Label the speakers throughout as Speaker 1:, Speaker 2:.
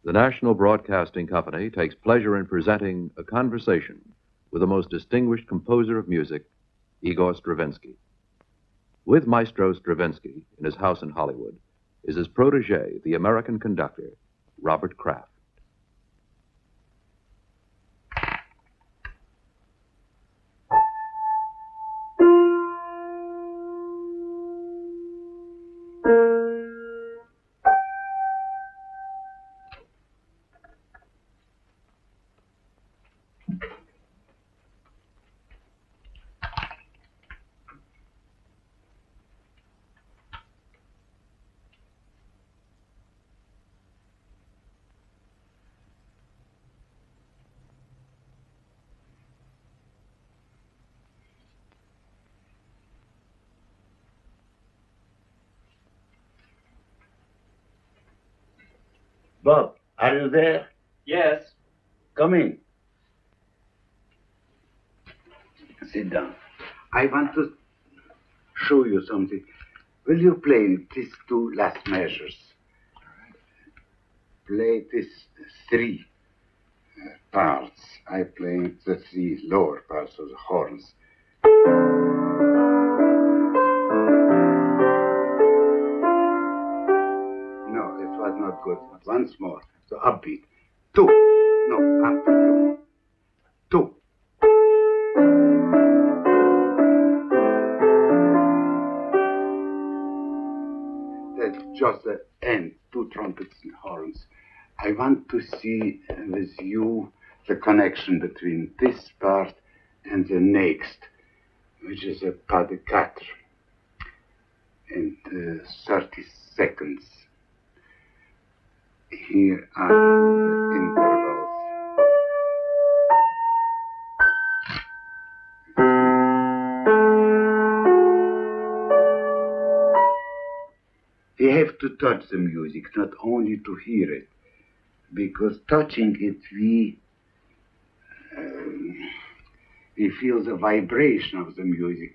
Speaker 1: The National Broadcasting Company takes pleasure in presenting a conversation with the most distinguished composer of music, Igor Stravinsky. With Maestro Stravinsky in his house in Hollywood is his protégé, the American conductor, Robert Kraft.
Speaker 2: Bob, are you there?
Speaker 3: Yes.
Speaker 2: Come in. Sit down. I want to show you something. Will you play these two last measures? Play these three parts. I play the three lower parts of the horns. No, it was not good. Once more. So upbeat. Two. No, after two. Two. That's just the end. Two trumpets and horns. I want to see with you the connection between this part and the next, which is a pas de quatre. And 30 seconds. Here are the intervals. We have to touch the music, not only to hear it, because touching it, we feel the vibration of the music.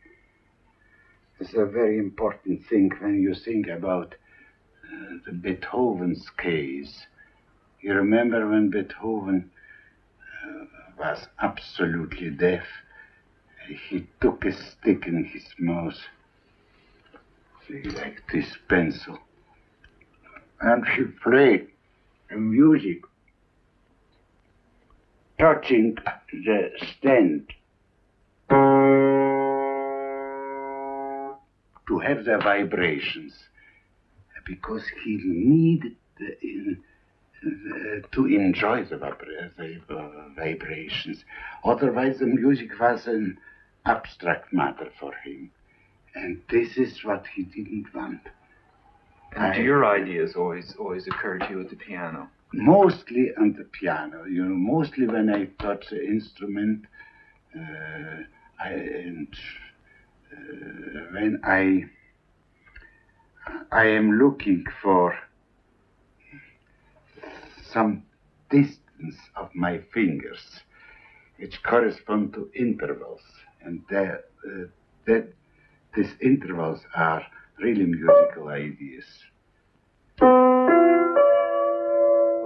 Speaker 2: It's a very important thing when you think about the Beethoven's case. You remember when Beethoven was absolutely deaf? He took a stick in his mouth, like this pencil, and he played the music, touching the stand to have the vibrations, because he needed to enjoy the vibrations. Otherwise, the music was an abstract matter for him. And this is what he didn't want.
Speaker 3: And do your ideas always occur to you at the piano?
Speaker 2: Mostly on the piano. You know, mostly when I touch the instrument, when I am looking for some distance of my fingers, which correspond to intervals, and these intervals are really musical ideas.
Speaker 3: Well,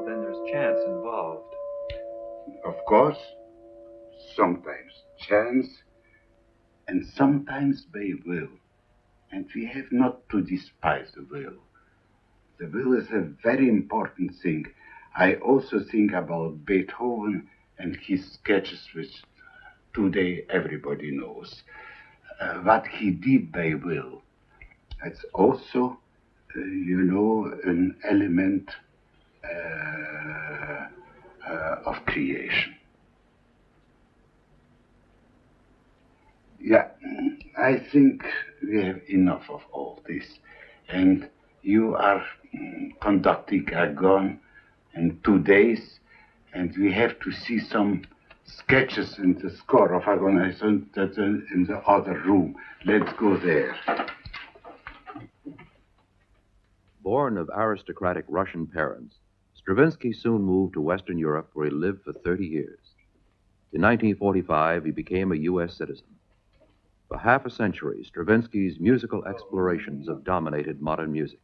Speaker 3: then there's chance involved.
Speaker 2: Of course, sometimes chance, and sometimes by will. And we have not to despise the will. The will is a very important thing. I also think about Beethoven and his sketches, which today everybody knows. What he did by will. It's also, an element of creation. Yeah, I think we have enough of all this. And you are conducting a gun in 2 days, and we have to see some sketches in the score of Agon. I think that's in the other room. Let's go there.
Speaker 1: Born of aristocratic Russian parents, Stravinsky soon moved to Western Europe, where he lived for 30 years. In 1945, he became a U.S. citizen. For half a century, Stravinsky's musical explorations have dominated modern music.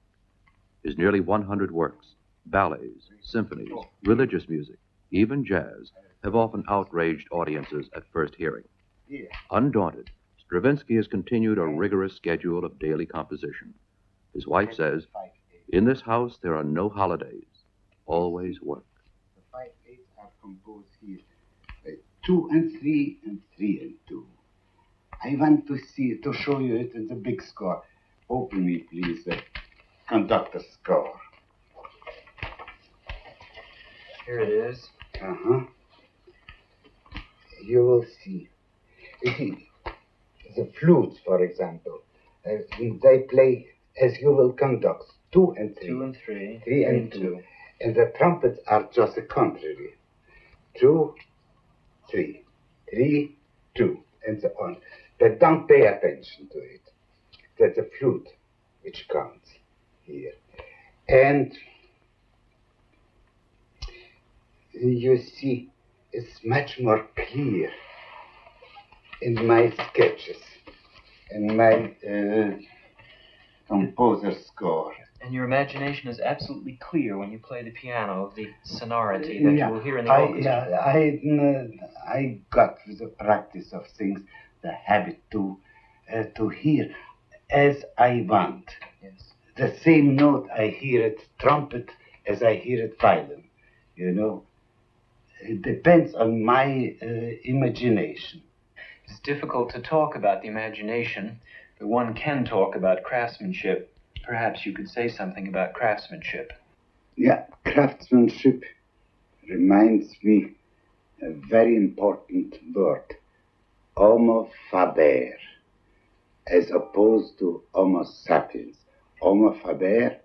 Speaker 1: His nearly 100 works, Ballets, symphonies, religious music, even jazz have often outraged audiences at first hearing. Undaunted, Stravinsky has continued a rigorous schedule of daily composition. His wife says, "In this house there are no holidays, always work."
Speaker 2: The 5/8 are composed here, 2 and 3 and 3 and 2. I want to show you it in the big score. Open me, please, the conductor score.
Speaker 3: Here it is.
Speaker 2: You will see. You see, the flutes, for example, they play as you will conduct, 2 and 3.
Speaker 3: 2 and 3.
Speaker 2: 3 and 2. And the trumpets are just the contrary. 2, 3. 3, 2, and so on. But don't pay attention to it. That's a flute which counts here. And you see, it's much more clear in my sketches, in my composer score.
Speaker 3: And your imagination is absolutely clear when you play the piano, the sonority that you will hear in the orchestra.
Speaker 2: I got with the practice of things the habit to hear as I want.
Speaker 3: Yes.
Speaker 2: The same note I hear it trumpet as I hear it violin. You know, it depends on my imagination.
Speaker 3: It's difficult to talk about the imagination, but one can talk about craftsmanship. Perhaps you could say something about craftsmanship.
Speaker 2: Yeah, craftsmanship reminds me a very important word, homo faber, as opposed to homo sapiens. Homo faber,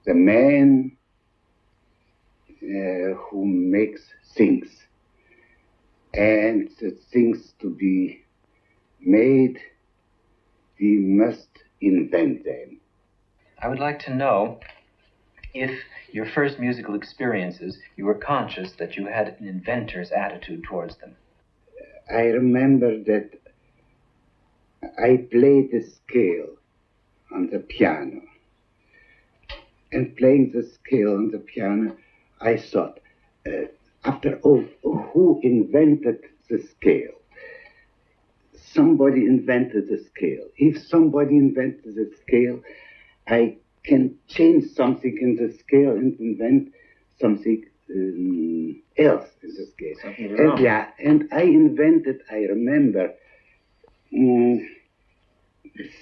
Speaker 2: the man who makes things. And the things to be made, we must invent them.
Speaker 3: I would like to know if your first musical experiences, you were conscious that you had an inventor's attitude towards them.
Speaker 2: I remember that I played the scale on the piano. And playing the scale on the piano, I thought, after all, who invented the scale? Somebody invented the scale. If somebody invented the scale, I can change something in the scale and invent something else in the scale. And I invented, I remember,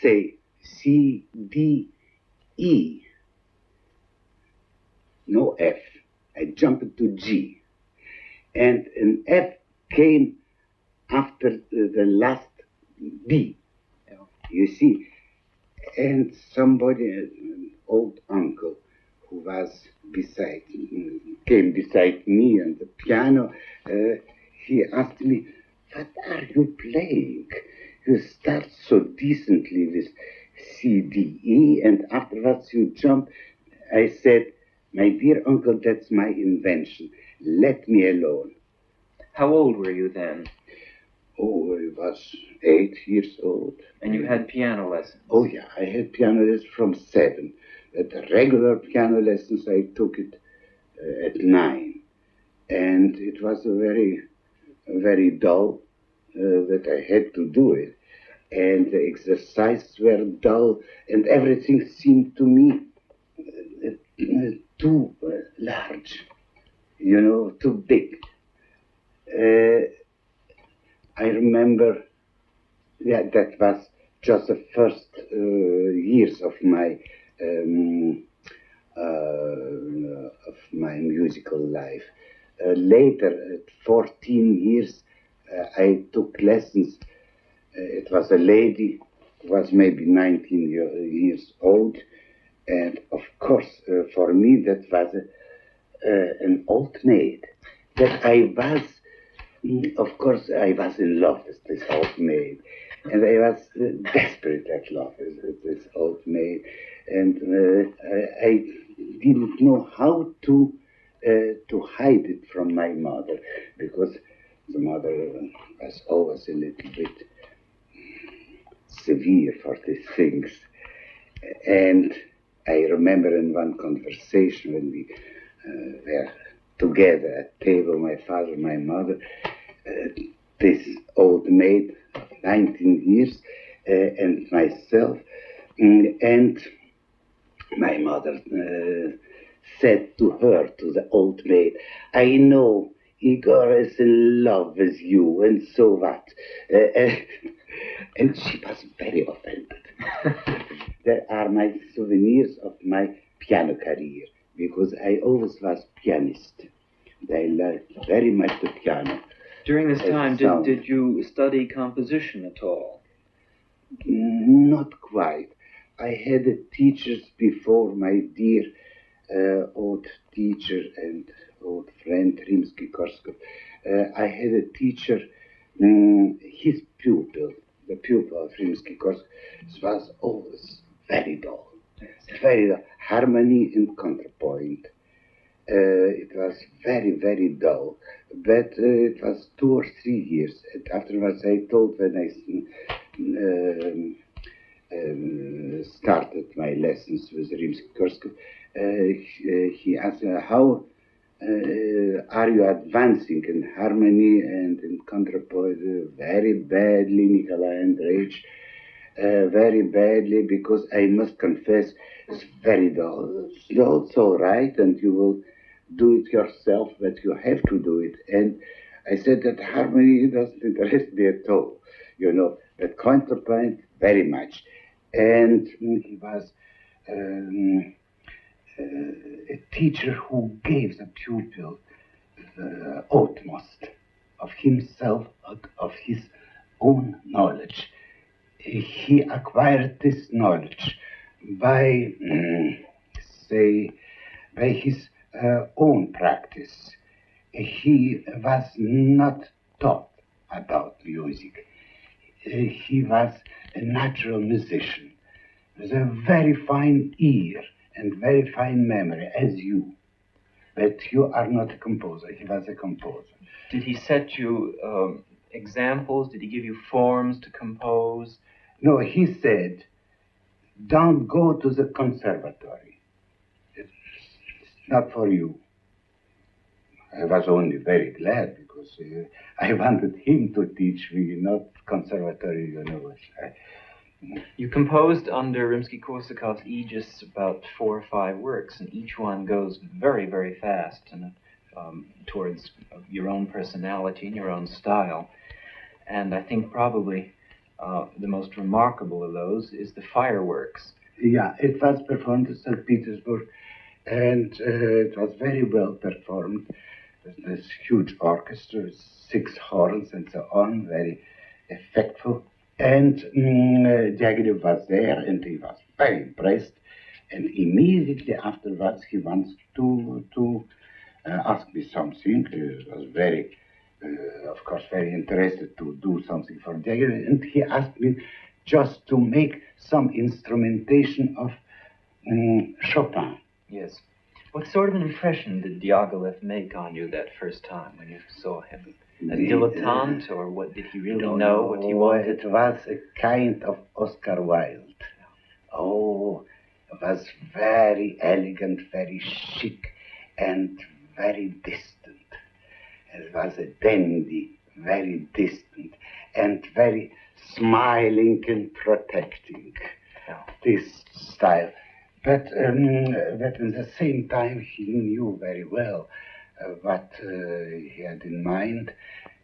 Speaker 2: say, C, D, E. No F. I jumped to G. And an F came after the last B. You see? And somebody, an old uncle, who was came beside me on the piano, he asked me, "What are you playing? You start so decently with C, D, E, and afterwards you jump." I said, "My dear uncle, that's my invention. Let me alone."
Speaker 3: How old were you then?
Speaker 2: Oh, I was 8 years old.
Speaker 3: And you had piano lessons?
Speaker 2: Oh, yeah, I had piano lessons from 7. The regular piano lessons, I took it at 9. And it was very dull that I had to do it. And the exercises were dull, and everything seemed to me too large, you know, too big. I remember, that was just the first years of my musical life. Later, at 14 years, I took lessons. It was a lady who was maybe 19 years old, and of course, for me, that was an old maid. That I was. Of course, I was in love with this old maid, and I was desperate at love with this old maid, and I didn't know how to hide it from my mother, because the mother was always a little bit severe for these things. And I remember in one conversation when we were together at table, my father, my mother, this old maid, 19 years, and myself, and my mother said to her, to the old maid, I know Igor is in love with you, and so what? And she was very offended. There are my souvenirs of my piano career, because I always was pianist. I liked very much the piano.
Speaker 3: During this time, did you study composition at all?
Speaker 2: Not quite. I had teachers before, my dear old teacher and old friend Rimsky-Korsakov. I had a teacher, his pupil, the pupil of Rimsky-Korsakov, was always very dull. Very dull. Harmony and counterpoint. It was very, very dull. But it was 2 or 3 years. And afterwards I told when I started my lessons with Rimsky-Korsakov, he asked me, how are you advancing in harmony and in counterpoint? Very badly, Nikolai Andreevich. Very badly, because I must confess, it's very dull. It's all right, and you will do it yourself, but you have to do it. And I said that harmony doesn't interest me at all, you know, but counterpoint, very much. And he was a teacher who gave the pupil the utmost of himself, of his own knowledge. He acquired this knowledge by, by his own practice. He was not taught about music. He was a natural musician with a very fine ear and very fine memory, as you. But you are not a composer. He was a composer.
Speaker 3: Did he set you examples? Did he give you forms to compose?
Speaker 2: No, he said, don't go to the conservatory. It's not for you. I was only very glad, because I wanted him to teach me, not conservatory university.
Speaker 3: You composed under Rimsky-Korsakov's aegis about 4 or 5 works, and each one goes very, very fast and towards your own personality and your own style. And I think probably the most remarkable of those is the Fireworks.
Speaker 2: Yeah, it was performed in St. Petersburg, and it was very well performed. This huge orchestra, 6 horns and so on, very effectful. And Diaghilev was there, and he was very impressed. And immediately afterwards, he wants to ask me something. He was very, of course, very interested to do something for Diaghilev. And he asked me just to make some instrumentation of Chopin.
Speaker 3: Yes. What sort of an impression did Diaghilev make on you that first time when you saw him? As dilettante, or what did he really know what he wanted?
Speaker 2: It was a kind of Oscar Wilde. Oh, it was very elegant, very chic, and very distant. It was a dandy, very distant, and very smiling and protecting. This style. But at the same time, he knew very well what he had in mind,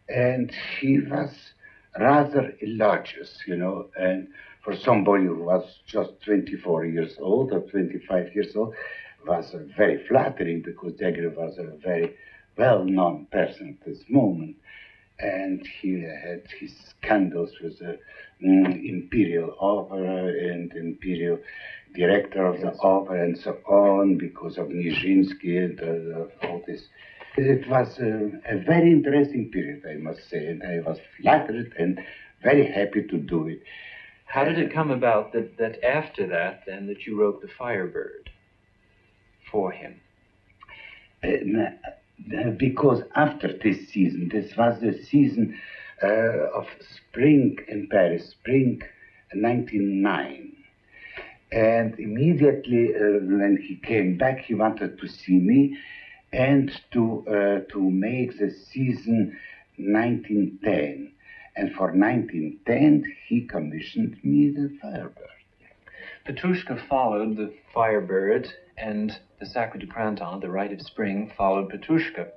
Speaker 2: and he was rather elogious, you know, and for somebody who was just 24 years old or 25 years old, was very flattering, because Diaghilev was a very well-known person at this moment, and he had his scandals with the imperial opera and imperial director of the opera and so on, because of Nijinsky and all this. It was a very interesting period, I must say, and I was flattered and very happy to do it.
Speaker 3: How did it come about that after that, then, that you wrote The Firebird for him?
Speaker 2: Because after this season, this was the season of spring in Paris, spring 1909. And immediately when he came back, he wanted to see me, and to make the season 1910. And for 1910, he commissioned me the Firebird.
Speaker 3: Petrushka followed the Firebird, and the Sacre du Printemps, the Rite of Spring, followed Petrushka.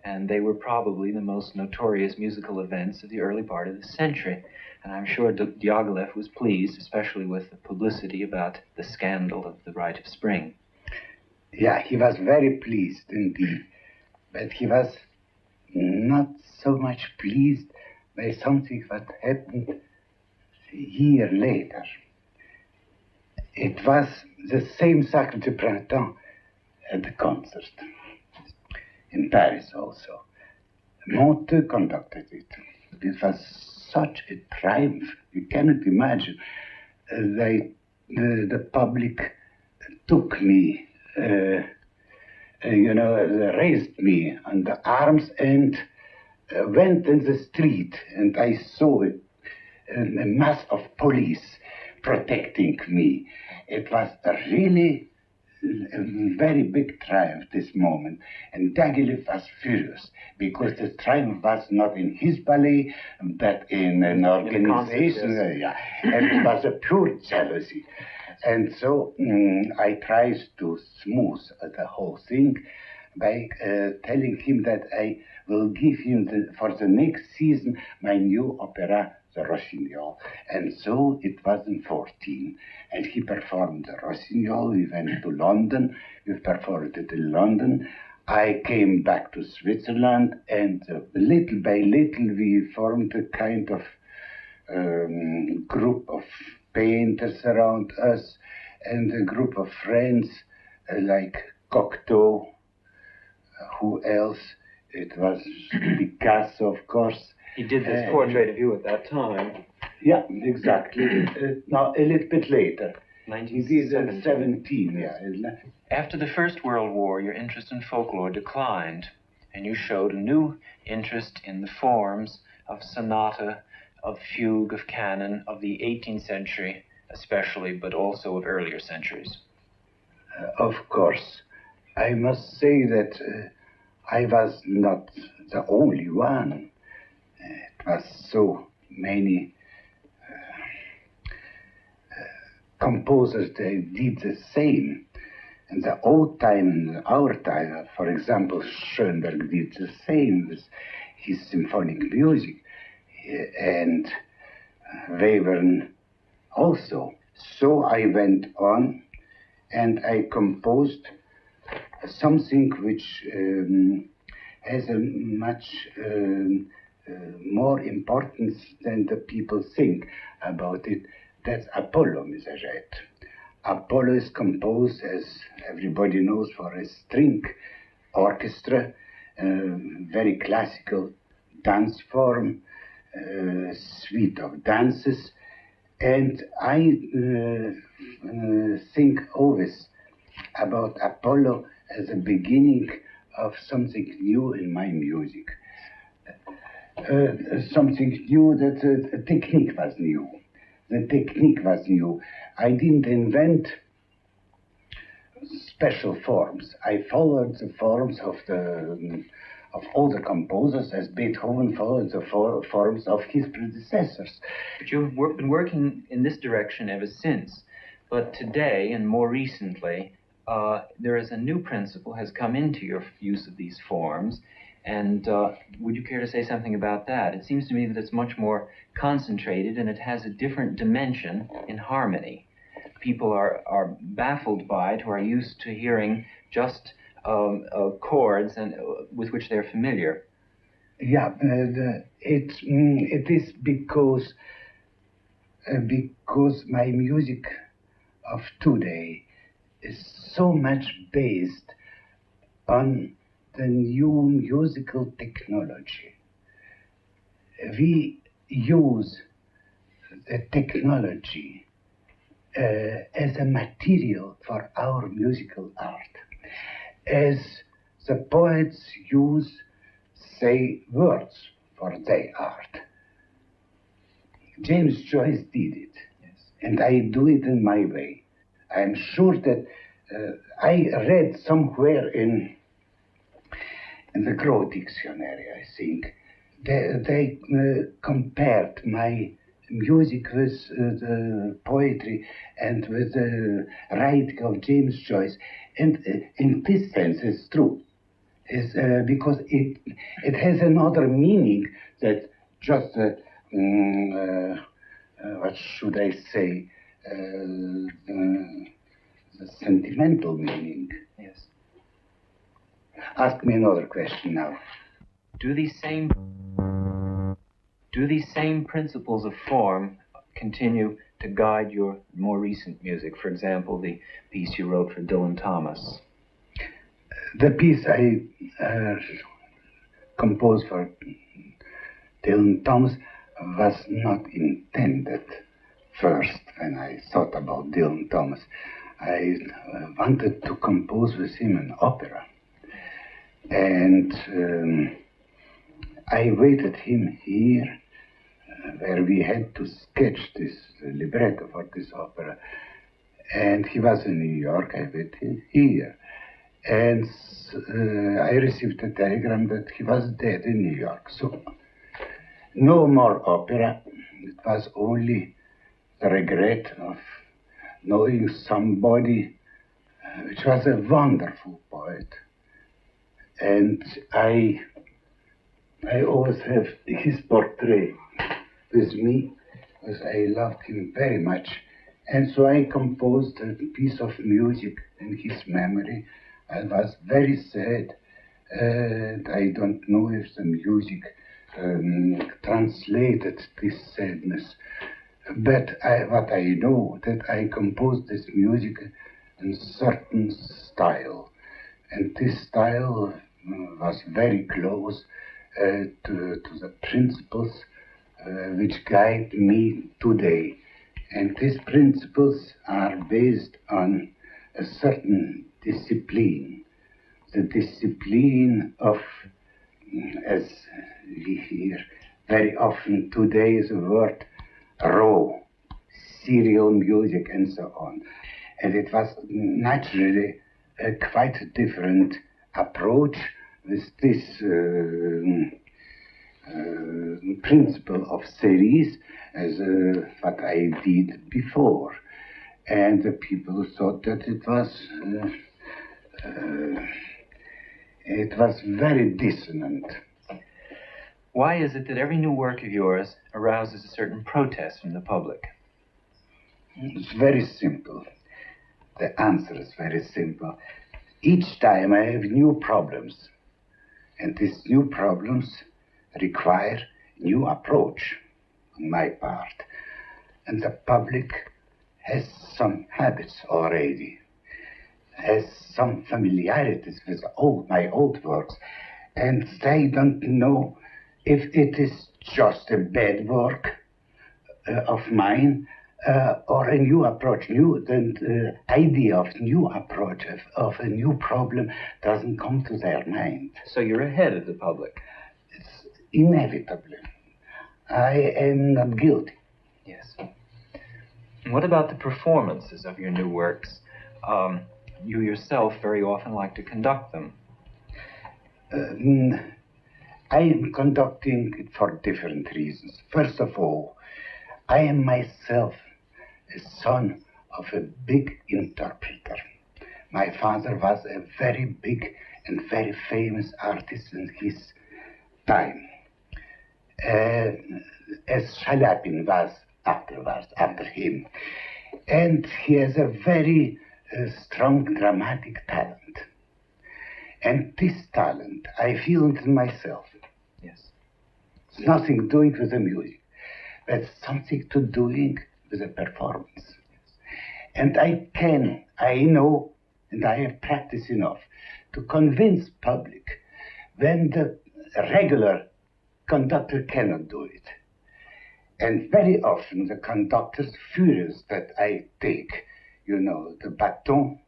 Speaker 3: And they were probably the most notorious musical events of the early part of the century. And I'm sure Diaghilev was pleased, especially with the publicity about the scandal of the Rite of Spring.
Speaker 2: Yeah, he was very pleased indeed. But he was not so much pleased by something that happened a year later. It was the same Sacre du Printemps at the concert. In Paris also. Monteux conducted it. It was such a triumph. You cannot imagine. The public took me, raised me on the arms and went in the street, and I saw a mass of police protecting me. It was really a very big triumph, this moment. And Diaghilev was furious, because the triumph was not in his ballet, but in an organization. And it was a pure jealousy. And so I tried to smooth the whole thing by telling him that I will give him, for the next season, my new opera, the Rossignol. And so it was in 14. And he performed the Rossignol. We went to London. We performed it in London. I came back to Switzerland, and little by little we formed a kind of group of painters around us, and a group of friends like Cocteau. Who else? It was Picasso, of course.
Speaker 3: He did this portrait of you at that time.
Speaker 2: Yeah, exactly. Now, a little bit later.
Speaker 3: 1917.
Speaker 2: Yeah.
Speaker 3: After the First World War, your interest in folklore declined, and you showed a new interest in the forms of sonata, of fugue, of canon, of the 18th century especially, but also of earlier centuries.
Speaker 2: Of course. I must say that I was not the only one. It was so many composers that did the same. In the old time, in our time, for example, Schoenberg did the same with his symphonic music, and Webern also. So I went on, and I composed something which has a much more importance than the people think about it. That's Apollo Miserere. Apollo is composed, as everybody knows, for a string orchestra, very classical dance form, suite of dances, and I think always about Apollo as a beginning of something new in my music. Something new, that the technique was new. The technique was new. I didn't invent special forms. I followed the forms of all the composers, as Beethoven followed the forms of his predecessors.
Speaker 3: But you've been working in this direction ever since. But today, and more recently, there is a new principle has come into your use of these forms. And would you care to say something about that? It seems to me that it's much more concentrated, and it has a different dimension in harmony. People are baffled by it, who are used to hearing just chords and with which they're familiar.
Speaker 2: Yeah, it is because my music of today is so much based on the new musical technology. We use the technology as a material for our musical art, as the poets use, say, words for their art. James Joyce did it, yes, and I do it in my way. I'm sure that I read somewhere in in the Crow Dictionary, I think. They compared my music with the poetry and with the writing of James Joyce. And in this sense, it's true. It's, because it has another meaning that just, what should I say, the sentimental meaning.
Speaker 3: Yes.
Speaker 2: Ask me another question now.
Speaker 3: Do these same principles of form continue to guide your more recent music? For example, the piece you wrote for Dylan Thomas.
Speaker 2: The piece I composed for Dylan Thomas was not intended first when I thought about Dylan Thomas. I wanted to compose with him an opera. And I waited him here, where we had to sketch this libretto for this opera. And he was in New York, I waited him here. And I received a telegram that he was dead in New York. So, no more opera. It was only the regret of knowing somebody which was a wonderful poet. And I always have his portrait with me, because I loved him very much. And so I composed a piece of music in his memory. I was very sad. I don't know if the music translated this sadness. But what I know, that I composed this music in a certain style. And this style was very close to the principles which guide me today. And these principles are based on a certain discipline. The discipline of, as we hear very often today, is a word raw, serial music, and so on. And it was naturally a quite different approach with this principle of series as what I did before. And the people thought that it was very dissonant.
Speaker 3: Why is it that every new work of yours arouses a certain protest from the public?
Speaker 2: It's very simple. The answer is very simple. Each time I have new problems, and these new problems require new approach on my part. And the public has some habits already, has some familiarities with my old works, and they don't know if it is just a bad work of mine or a new approach. The idea of new approach, of a new problem doesn't come to their mind.
Speaker 3: So you're ahead of the public.
Speaker 2: It's inevitable. I am not guilty.
Speaker 3: Yes. And what about the performances of your new works? You yourself very often like to conduct them.
Speaker 2: I am conducting it for different reasons. First of all, I am myself a son of a big interpreter. My father was a very big and very famous artist in his time, as Shalapin was after him. And he has a very strong dramatic talent. And this talent, I feel it in myself.
Speaker 3: Yes.
Speaker 2: It's nothing doing with the music, but something to doing with the performance. Yes. And I know, and I have practiced enough to convince public when the regular conductor cannot do it. And very often the conductor's furious that I take, the baton,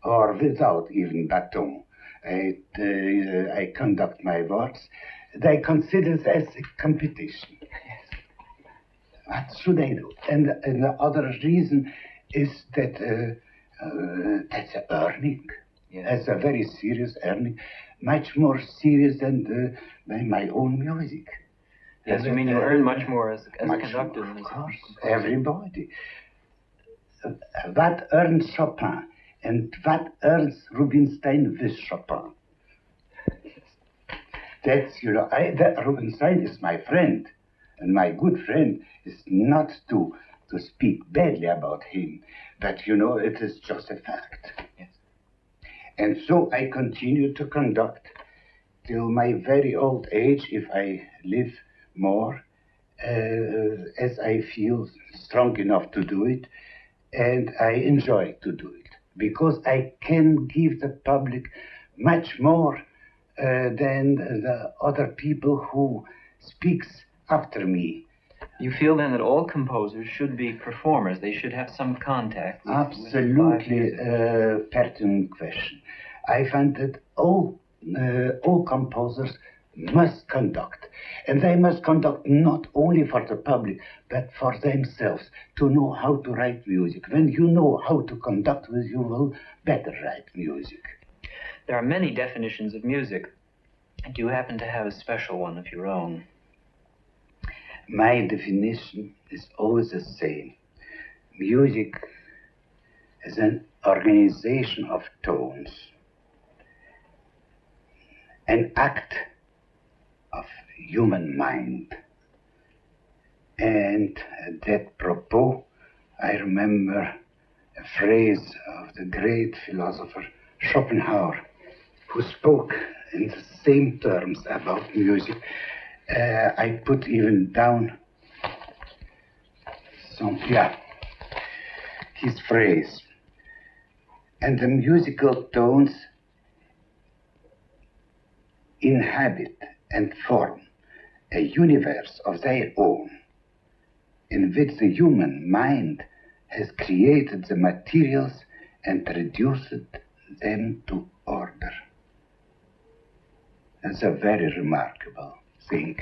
Speaker 2: or without even baton. I conduct my works. They consider it as a competition. Yes. What should I do? And the other reason is that that's earning. as a very serious earning, much more serious than my own music.
Speaker 3: Yes, you mean you earn much more as a conductor than as a
Speaker 2: composer? Of course,
Speaker 3: composer.
Speaker 2: everybody. What earns Chopin and what earns Rubinstein with Chopin? That's, Rubinstein is my friend, and my good friend is not to speak badly about him, but it is just a fact.
Speaker 3: Yes.
Speaker 2: And so I continue to conduct till my very old age, if I live more, as I feel strong enough to do it, and I enjoy to do it, because I can give the public much more than the other people who speaks after me.
Speaker 3: You feel then that all composers should be performers. They should have some contact with
Speaker 2: Absolutely pertinent question. I find that all composers must conduct. And they must conduct not only for the public, but for themselves, to know how to write music. When you know how to conduct, you will better write music.
Speaker 3: There are many definitions of music. Do you happen to have a special one of your own?
Speaker 2: My definition is always the same. Music is an organization of tones, an act of human mind. And at that propos, I remember a phrase of the great philosopher Schopenhauer, who spoke in the same terms about music. I put even down his phrase. And the musical tones inhabit and form a universe of their own, in which the human mind has created the materials and reduced them to order. That's a very remarkable thing.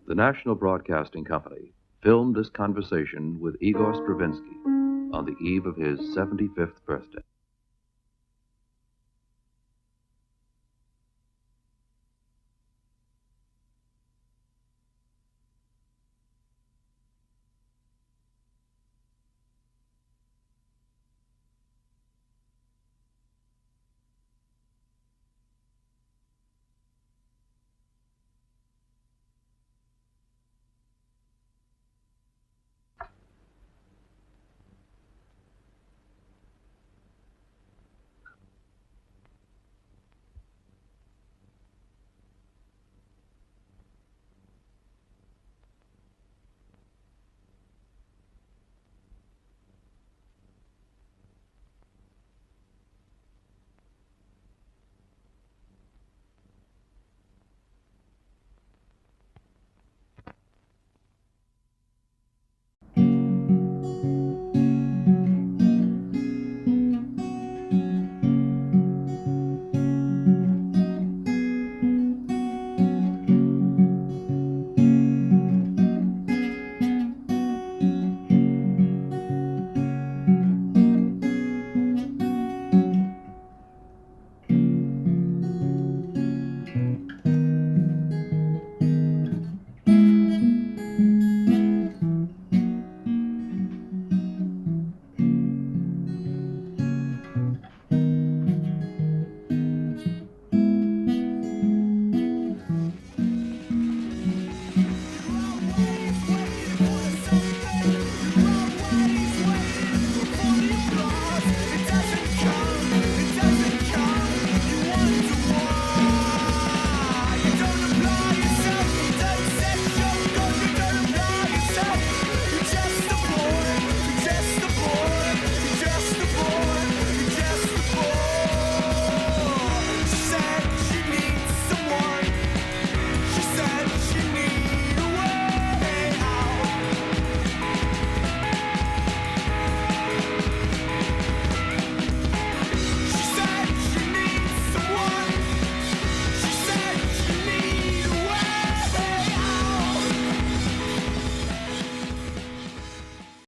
Speaker 1: The National Broadcasting Company filmed this conversation with Igor Stravinsky on the eve of his 75th birthday.